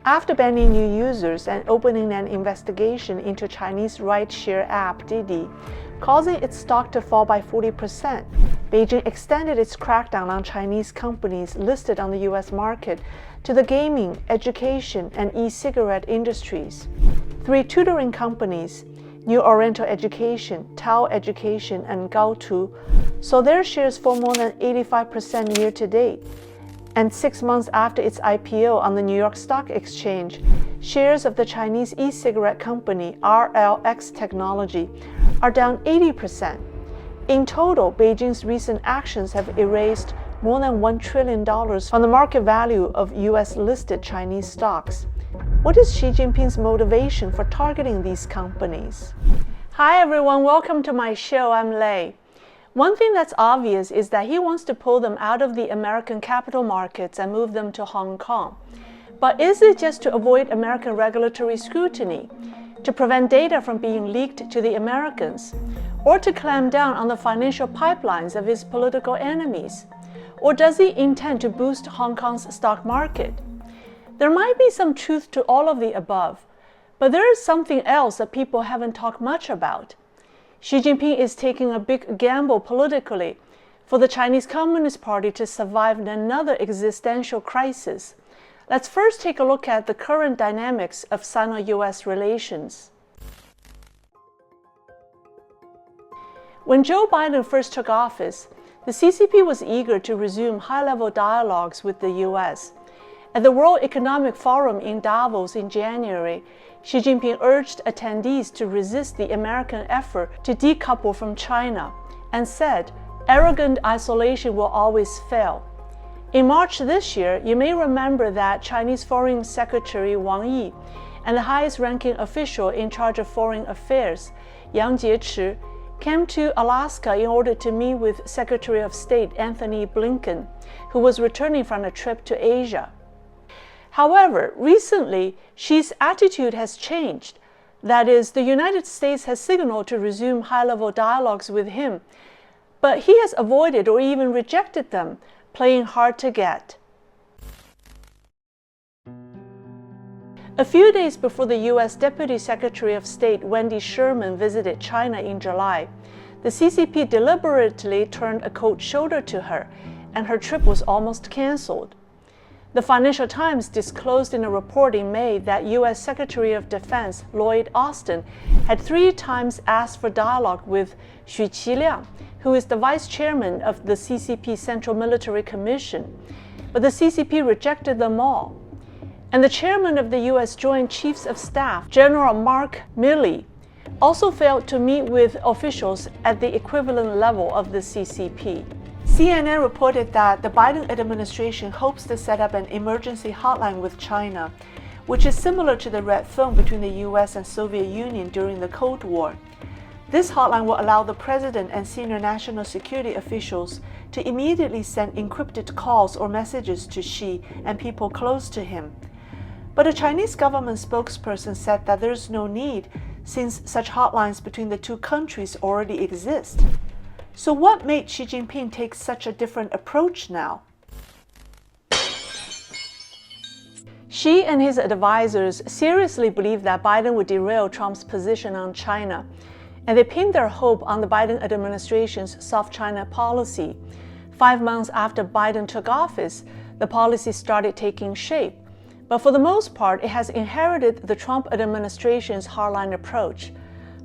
after banning new users and opening an investigation into Chinese ride-share app Didi, causing its stock to fall by 40%. Beijing extended its crackdown on Chinese companies listed on the U.S. market to the gaming, education, and e-cigarette industries. 3 tutoring companies, New Oriental Education, Tao Education, and Gaotu, saw their shares fall more than 85% year-to-date. And 6 months after its IPO on the New York Stock Exchange, shares of the Chinese e-cigarette company RLX Technology are down 80%. In total, Beijing's recent actions have erased more than $1 trillion from the market value of U.S.-listed Chinese stocks. What is Xi Jinping's motivation for targeting these companies? Hi everyone, welcome to my show. I'm Lei. One thing that's obvious is that he wants to pull them out of the American capital markets and move them to Hong Kong. But is it just to avoid American regulatory scrutiny, to prevent data from being leaked to the Americans, or to clamp down on the financial pipelines of his political enemies? Or does he intend to boost Hong Kong's stock market? There might be some truth to all of the above, but there is something else that people haven't talked much about. Xi Jinping is taking a big gamble politically for the Chinese Communist Party to survive another existential crisis. Let's first take a look at the current dynamics of Sino US relations. When Joe Biden first took office, the CCP was eager to resume high-level dialogues with the US. At the World Economic Forum in Davos in January, Xi Jinping urged attendees to resist the American effort to decouple from China and said, "Arrogant isolation will always fail." In March this year, you may remember that Chinese Foreign Secretary Wang Yi and the highest-ranking official in charge of foreign affairs, Yang Jiechi, came to Alaska in order to meet with Secretary of State Anthony Blinken, who was returning from a trip to Asia. However, recently, Xi's attitude has changed. That is, the United States has signaled to resume high-level dialogues with him, but he has avoided or even rejected them, playing hard to get. A few days before the U.S. Deputy Secretary of State Wendy Sherman visited China in July, the CCP deliberately turned a cold shoulder to her, and her trip was almost canceled. The Financial Times disclosed in a report in May that U.S. Secretary of Defense Lloyd Austin had 3 times asked for dialogue with Xu Qiliang, who is the vice chairman of the CCP Central Military Commission, but the CCP rejected them all. And the chairman of the U.S. Joint Chiefs of Staff, General Mark Milley, also failed to meet with officials at the equivalent level of the CCP. CNN reported that the Biden administration hopes to set up an emergency hotline with China, which is similar to the red phone between the U.S. and Soviet Union during the Cold War. This hotline will allow the president and senior national security officials to immediately send encrypted calls or messages to Xi and people close to him. But a Chinese government spokesperson said that there's no need, since such hotlines between the two countries already exist. So what made Xi Jinping take such a different approach now? Xi and his advisors seriously believed that Biden would derail Trump's position on China, and they pinned their hope on the Biden administration's soft China policy. 5 months after Biden took office, the policy started taking shape. But for the most part, it has inherited the Trump administration's hardline approach.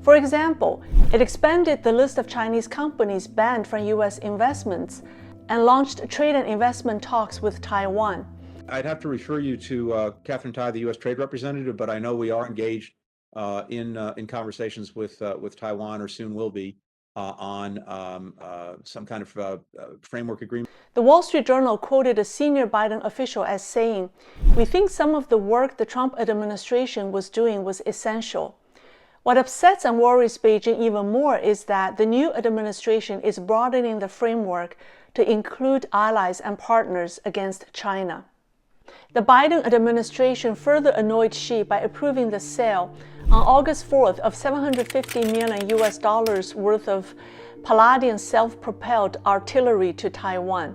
For example, it expanded the list of Chinese companies banned from U.S. investments and launched trade and investment talks with Taiwan. I'd have to refer you to Catherine Tai, the U.S. Trade Representative, but I know we are engaged in conversations with Taiwan, or soon will be, on some kind of framework agreement. The Wall Street Journal quoted a senior Biden official as saying, "We think some of the work the Trump administration was doing was essential." What upsets and worries Beijing even more is that the new administration is broadening the framework to include allies and partners against China. The Biden administration further annoyed Xi by approving the sale on August 4th of $750 million worth of Palladian self-propelled artillery to Taiwan.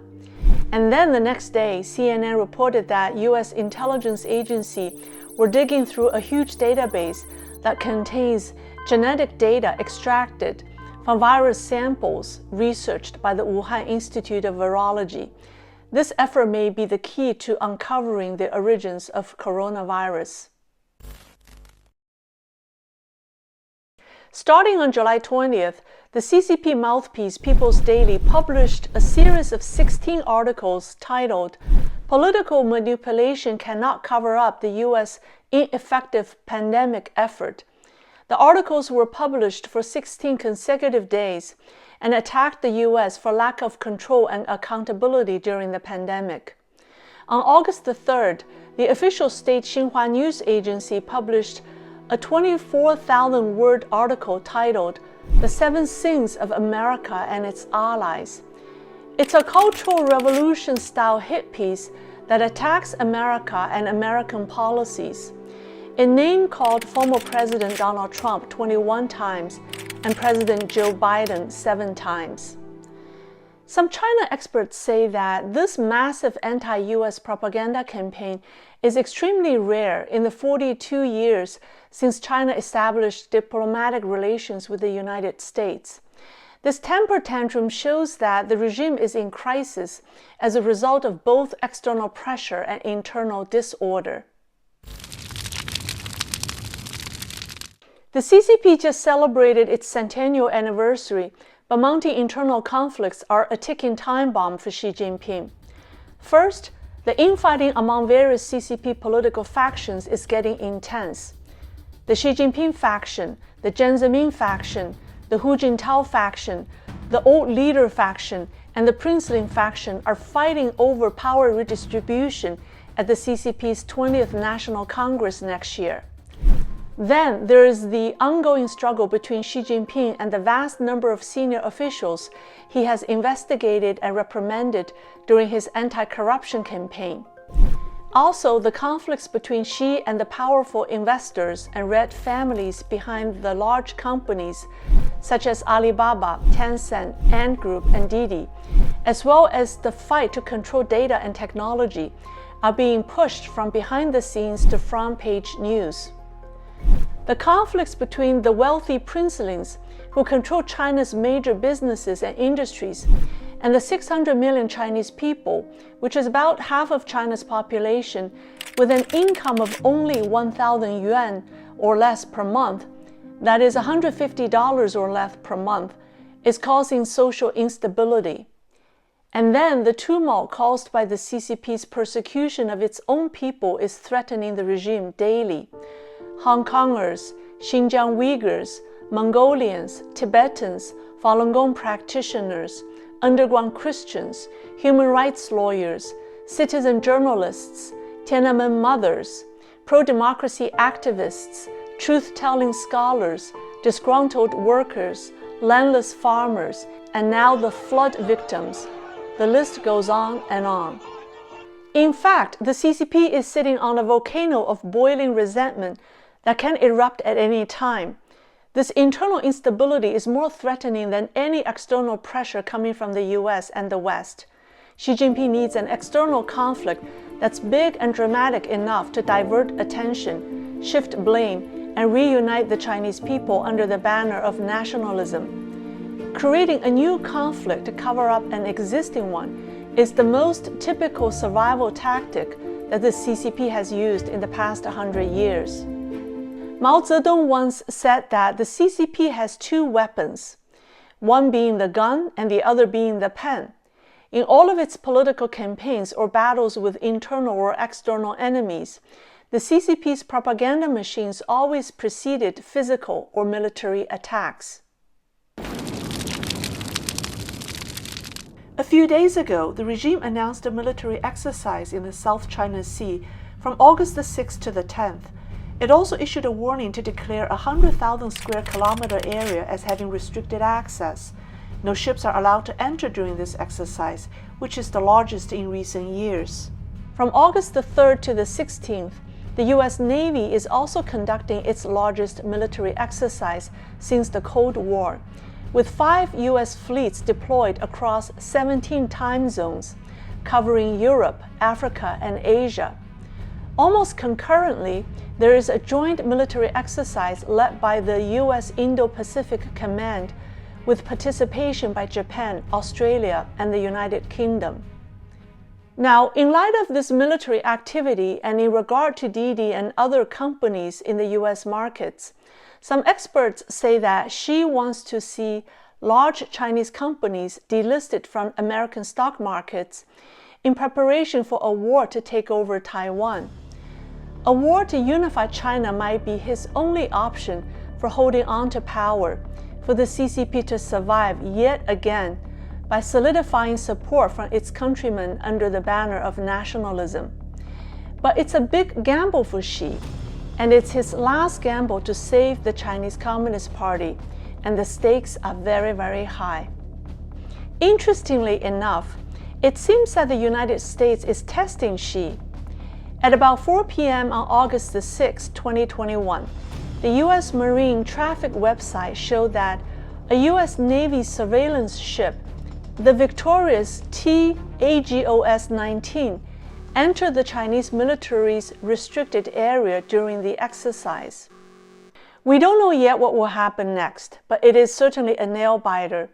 And then the next day, CNN reported that U.S. intelligence agency were digging through a huge database that contains genetic data extracted from virus samples researched by the Wuhan Institute of Virology. This effort may be the key to uncovering the origins of coronavirus. Starting on July 20th, the CCP mouthpiece People's Daily published a series of 16 articles titled "Political Manipulation Cannot Cover Up the U.S. Ineffective Pandemic Effort." The articles were published for 16 consecutive days and attacked the U.S. for lack of control and accountability during the pandemic. On August the 3rd, the official state Xinhua news agency published a 24,000-word article titled "The Seven Sins of America and Its Allies." It's a Cultural Revolution-style hit piece that attacks America and American policies. It name-called former President Donald Trump 21 times and President Joe Biden 7 times. Some China experts say that this massive anti-U.S. propaganda campaign is extremely rare in the 42 years since China established diplomatic relations with the United States. This temper tantrum shows that the regime is in crisis as a result of both external pressure and internal disorder. The CCP just celebrated its centennial anniversary, but mounting internal conflicts are a ticking time bomb for Xi Jinping. First, the infighting among various CCP political factions is getting intense. The Xi Jinping faction, the Jiang Zemin faction, the Hu Jintao faction, the Old Leader faction, and the Princeling faction are fighting over power redistribution at the CCP's 20th National Congress next year. Then there is the ongoing struggle between Xi Jinping and the vast number of senior officials he has investigated and reprimanded during his anti-corruption campaign. Also, the conflicts between Xi and the powerful investors and red families behind the large companies such as Alibaba, Tencent, Ant Group, and Didi, as well as the fight to control data and technology, are being pushed from behind the scenes to front-page news. The conflicts between the wealthy princelings who control China's major businesses and industries and the 600 million Chinese people, which is about half of China's population, with an income of only 1,000 yuan or less per month, that is $150 or less per month, is causing social instability. And then the tumult caused by the CCP's persecution of its own people is threatening the regime daily. Hong Kongers, Xinjiang Uyghurs, Mongolians, Tibetans, Falun Gong practitioners, underground Christians, human rights lawyers, citizen journalists, Tiananmen mothers, pro-democracy activists, truth-telling scholars, disgruntled workers, landless farmers, and now the flood victims. The list goes on and on. In fact, the CCP is sitting on a volcano of boiling resentment that can erupt at any time. This internal instability is more threatening than any external pressure coming from the US and the West. Xi Jinping needs an external conflict that's big and dramatic enough to divert attention, shift blame, and reunite the Chinese people under the banner of nationalism. Creating a new conflict to cover up an existing one is the most typical survival tactic that the CCP has used in the past 100 years. Mao Zedong once said that the CCP has two weapons, one being the gun and the other being the pen. In all of its political campaigns or battles with internal or external enemies, the CCP's propaganda machines always preceded physical or military attacks. A few days ago, the regime announced a military exercise in the South China Sea from August the 6th to the 10th. It also issued a warning to declare a 100,000 square kilometer area as having restricted access. No ships are allowed to enter during this exercise, which is the largest in recent years. From August the 3rd to the 16th, the U.S. Navy is also conducting its largest military exercise since the Cold War, with 5 U.S. fleets deployed across 17 time zones, covering Europe, Africa, and Asia. Almost concurrently, there is a joint military exercise led by the U.S. Indo-Pacific Command with participation by Japan, Australia, and the United Kingdom. Now, in light of this military activity and in regard to Didi and other companies in the U.S. markets, some experts say that Xi wants to see large Chinese companies delisted from American stock markets in preparation for a war to take over Taiwan. A war to unify China might be his only option for holding on to power, for the CCP to survive yet again by solidifying support from its countrymen under the banner of nationalism. But it's a big gamble for Xi, and it's his last gamble to save the Chinese Communist Party, and the stakes are very, very high. Interestingly enough, it seems that the United States is testing Xi. At about 4 p.m. on August 6, 2021, the U.S. Marine Traffic website showed that a U.S. Navy surveillance ship, the victorious TAGOS-19, entered the Chinese military's restricted area during the exercise. We don't know yet what will happen next, but it is certainly a nail-biter.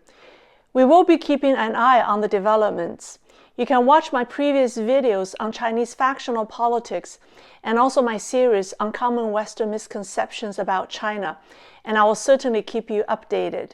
We will be keeping an eye on the developments. You can watch my previous videos on Chinese factional politics and also my series on common Western misconceptions about China, and I will certainly keep you updated.